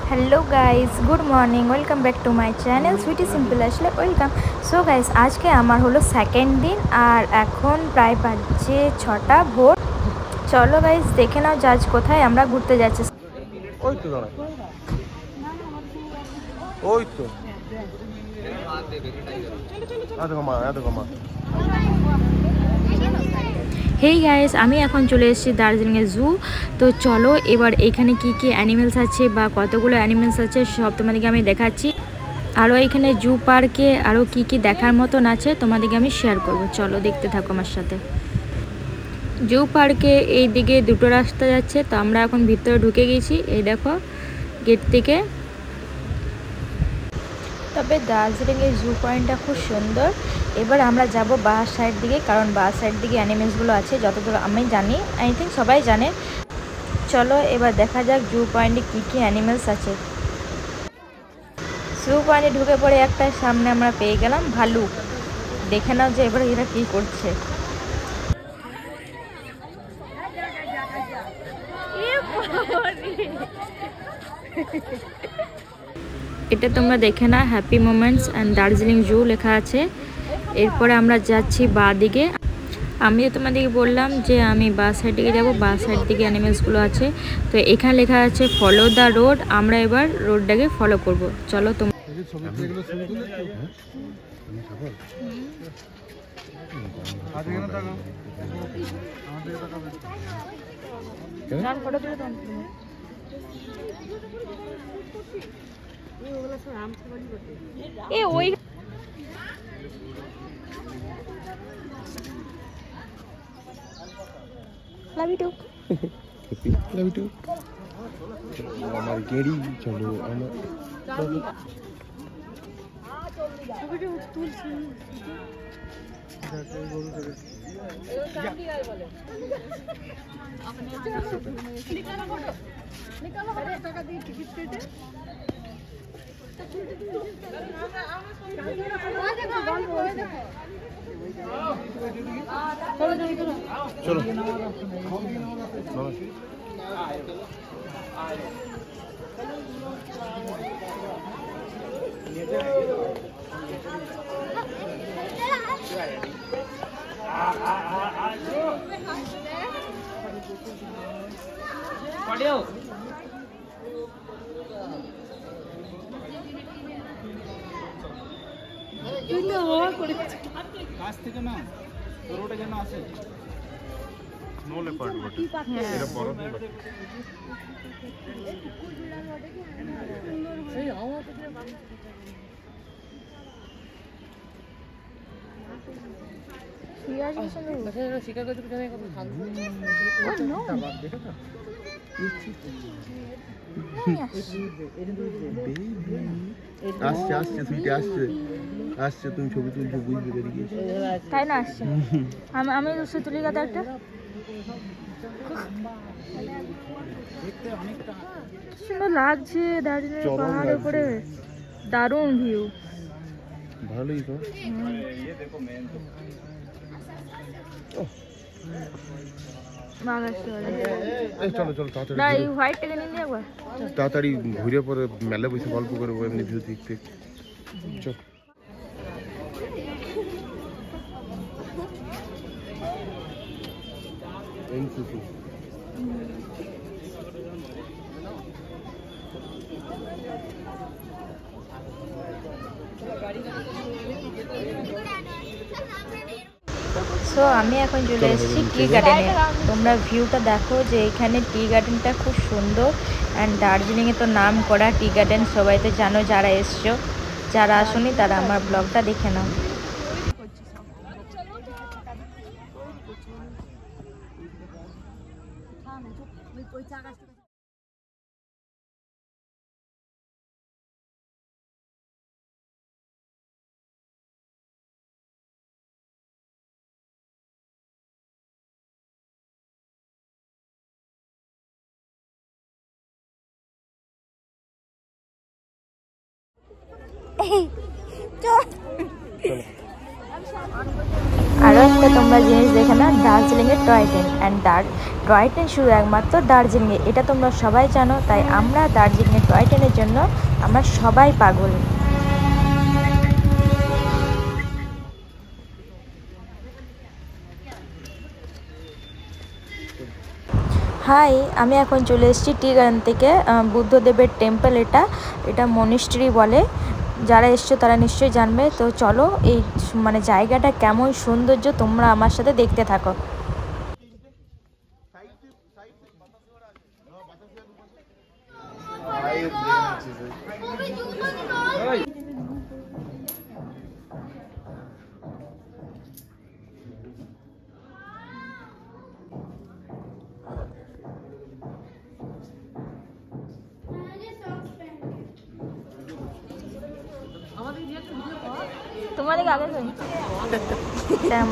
Hello guys good morning welcome back to my channel Suity simple आसले welcome. So guys आज के आमार hello second दिन और एखन प्राय बाजे 6टा भोर। चलो गाइज देखे नाओ जे आज कोथाय आमरा घुरते जाচ্ছি। ওই তো দাঁড়া ওই তো এত কমা হেই গাইস আমি এখন চলে এসেছি দার্জিলিংয়ের জু। তো চলো এবার এখানে কি কি অ্যানিমেলস আছে বা কতগুলো অ্যানিমেলস আছে সব তোমাদেরকে আমি দেখাচ্ছি। আরও এখানে জু পার্কে আরও কি কি দেখার মতন আছে তোমাদেরকে আমি শেয়ার করব। চলো দেখতে থাকো আমার সাথে। জু পার্কে এই দিকে দুটো রাস্তা যাচ্ছে, তো আমরা এখন ভিতরে ঢুকে গেছি। এই দেখো গেট থেকে। তবে দার্জিলিংয়ের জু পয়েন্টটা খুব সুন্দর। এবার আমরা যাব বাঁ সাইড দিকে, কারণ বাঁ সাইড দিকে অ্যানিমেলসগুলো আছে যতদূর আমি জানি, আই থিঙ্ক সবাই জানে। চলো এবার দেখা যাক জু পয়েন্টে কী কী অ্যানিমেলস আছে। জু পয়েন্টে ঢুকে পড়ে একটা সামনে আমরা পেয়ে গেলাম ভালুক। দেখে নাও যে এবার এরা কী করছে। এটা তোমরা দেখে না, হ্যাপি মোমেন্টস অ্যান্ড দার্জিলিং জু লেখা আছে। এরপরে আমরা যাচ্ছি বাঁ দিকে। আমি তোমাদেরকে বললাম যে আমি বাঁ সাইড দিকে যাবো, বাঁ সাইড দিকে অ্যানিমেলসগুলো আছে। তো এখানে লেখা আছে ফলো দ্য রোড। আমরা এবার রোডটাকে ফলো করব। চলো তোমরা ওই আমার গেড়ি চলো আমার চলো কাছ থেকে না রোডে যেন আসে নো লেপার্ড বটে এটা বড় বটে সেই হাওয়া থেকে সিয়াজ কিসের বসে শিকাগো থেকে জানে কত শান্ত নো দেখো না আসছে আসছে সুইটে আসছে আসছে তুমি ছবি তুলছো বুঝতে পেরে গিয়েছো তাই না আসছে। আমি দুশো তুলি কথা একটা সুন্দর লাগছে দার্জিলিং পাহাড়ের উপরে, দারুণ ভিউ। ভালোই তো চলো চলো তাড়াতাড়ি ঘুরে পরে মেলা বসে গল্প করবো এমনি ভিউ দেখতে। চল এনসিসি সো আমি এখন চলে এসেছি টি গার্ডেনে। তোমরা ভিউটা দেখো যে এখানে টি গার্ডেনটা খুব সুন্দর। অ্যান্ড দার্জিলিংয়ে তো নাম করা টি গার্ডেন, সবাই তো জানো যারা এসছো। যারা আসোনি তারা আমার ব্লগটা দেখে নাও। আরও একটা তোমরা জিনিস দেখে না, দার্জিলিংয়ের toy train. And toy train শুধু একমাত্র দার্জিলিংয়ে, এটা তোমরা সবাই জানো। তাই আমরা দার্জিলিংয়ের টয় ট্রেনের জন্য আমরা সবাই পাগল। হাই, আমি এখন চলে এসেছি টি গার্ডেন থেকে, বুদ্ধদেবের টেম্পল। এটা মনিস্ট্রি বলে। যারা এসছো তারা নিশ্চয়ই জানবে। তো চলো, এই মানে জায়গাটা কেমন সৌন্দর্য তোমরা আমার সাথে দেখতে থাকো। তোমাদের আগে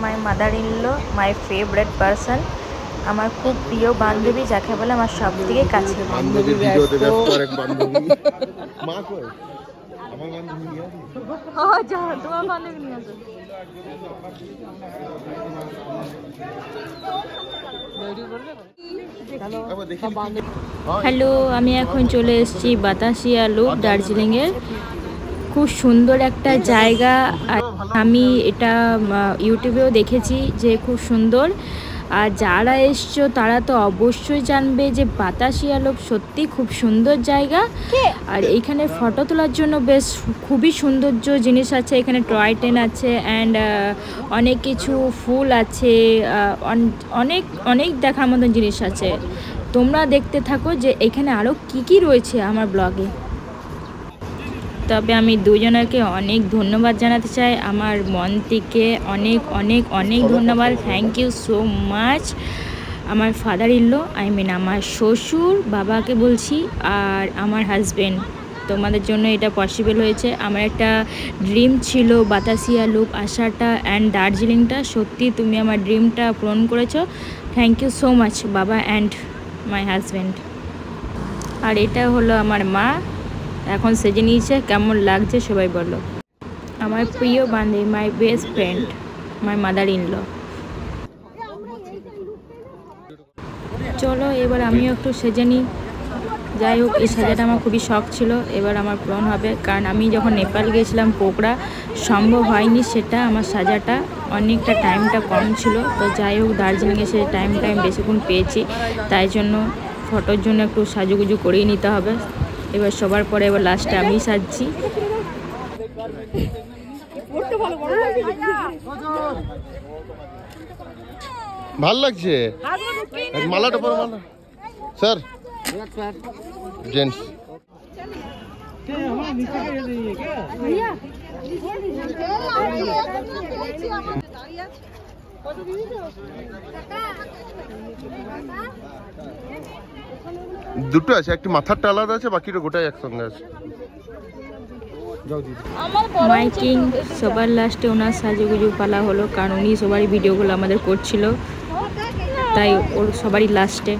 my mother in law, my favourite person, আমার খুব প্রিয় বান্ধবী, যাকে বলে আমার সব থেকে কাছে। বান্ধবীর ভিডিওতে ব্যস্ত আরেক বান্ধবী। মা কই? আমার বান্ধবী নিয়ে আসি। হ্যাঁ, যা তোমার বান্ধবী নিয়ে আসো। হ্যালো, আমি এখন চলে এসেছি বাতাসিয়া লুপ, দার্জিলিংয়ের। খুব সুন্দর একটা জায়গা। আমি এটা ইউটিউবেও দেখেছি যে খুব সুন্দর। আর যারা এসছো তারা তো অবশ্যই জানবে যে বাতাসিয়া লুপ সত্যি খুব সুন্দর জায়গা। আর এইখানে ফটো তোলার জন্য বেশ খুবই সৌন্দর্য জিনিস আছে। এখানে টয় ট্রেন আছে, অ্যান্ড অনেক কিছু ফুল আছে, অনেক অনেক দেখার মতন জিনিস আছে। তোমরা দেখতে থাকো যে এখানে আরও কি রয়েছে আমার ব্লগে। তবে আমি দুজনকে অনেক ধন্যবাদ জানাতে চাই, আমার মন থেকে অনেক অনেক অনেক ধন্যবাদ। Thank you so much. আমার ফাদার ইন ল, আমার শ্বশুর বাবাকে বলছি, আর আমার হাজব্যান্ড, তোমাদের জন্য এটা পসিবল হয়েছে। আমার একটা ড্রিম ছিল বাতাসিয়া লুপ আসাটা অ্যান্ড দার্জিলিংটা। সত্যি তুমি আমার ড্রিমটা পূরণ করেছো। থ্যাংক ইউ সো মাচ বাবা অ্যান্ড মাই হাজব্যান্ড। আর এটা হলো আমার মা, এখন সেজে নিয়েছে। কেমন লাগছে সবাই বলো। আমার প্রিয় বান্ধবী, my best friend, my mother in law. চলো এবার আমিও একটু সেজে নিই। যাই হোক, এই সাজাটা আমার খুবই শখ ছিল, এবার আমার পূরণ হবে। কারণ আমি যখন নেপাল গিয়েছিলাম পোকরা, সম্ভব হয়নি সেটা, আমার সাজাটা অনেকটা টাইমটা কম ছিল। তো যাই হোক, দার্জিলিংয়ে সে টাইমটা আমি বেশিক্ষণ পেয়েছি, তাই জন্য ফটোর জন্য একটু সাজুগুজু করেই নিতে হবে। এবার সবার পরে এবার লাস্টে আমি সাজছি। ভাল লাগছে মালাটা পর মালা স্যার জেন্টস দুটো আছে, একটি মাথারটা আলাদা আছে, বাকিটা গোটাই একসঙ্গে আছে। মাই কিং সবার লাস্টে ওনার সাজুগুজু পালা হলো, কারণ উনি সবারই ভিডিওগুলো আমাদের করছিল, তাই ওর সবারই লাস্টে।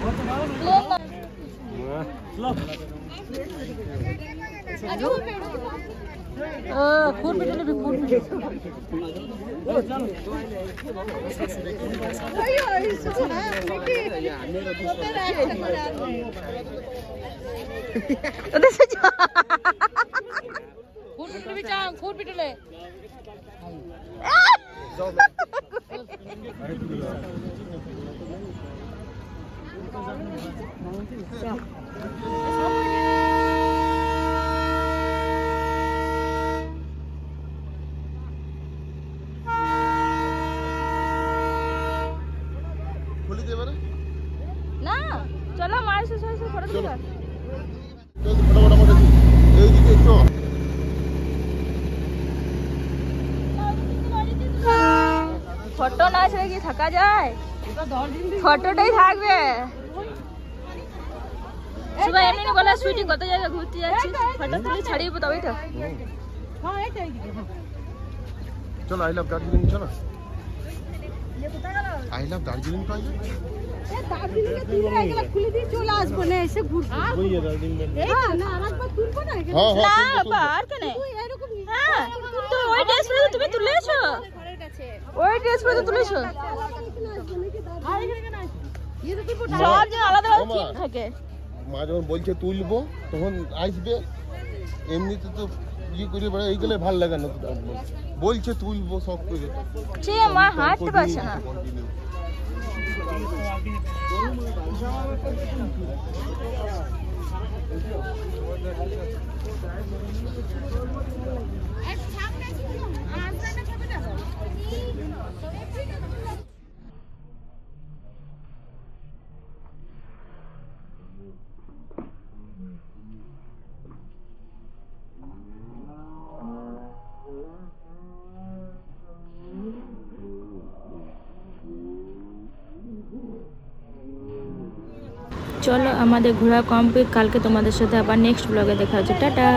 না চলো মায়ের সাথে ফটো তুলবা। ফটো না ছেড়ে কি থাকা যায়? ফটোটাই থাকবে। সুবাই এমনি বলে শুটিং কত জায়গায় ঘুরতে যাচ্ছি, ফটো তুলে ছাড়িয়ে তবেই তো। চলো আই লাভ দার্জিলিং, চলো আই লাভ দার্জিলিং পাই খুলে দিয়ে চলে আসবো না, এসে ঘুরবো। না আরেকবার তুলবো না, আর কেন? তুমি তুলেছো ঘরের কাছে। ওই ড্রেস পরে তুলেছো সব জন আলাদা আলাদা থিম থাকে। মা যখন বলছে তুলবো তখন আসবে, এমনিতে তো ইয়ে করে বেড়া, এইগুলো ভালো লাগে না। বলছে তুলবো সব করে, সে মা হাঁটতে পারছে না। চলো আমাদের ঘোরা কমপ্লিট, কালকে তোমাদের সাথে আবার নেক্সট ব্লগে দেখা হচ্ছে, টাটা।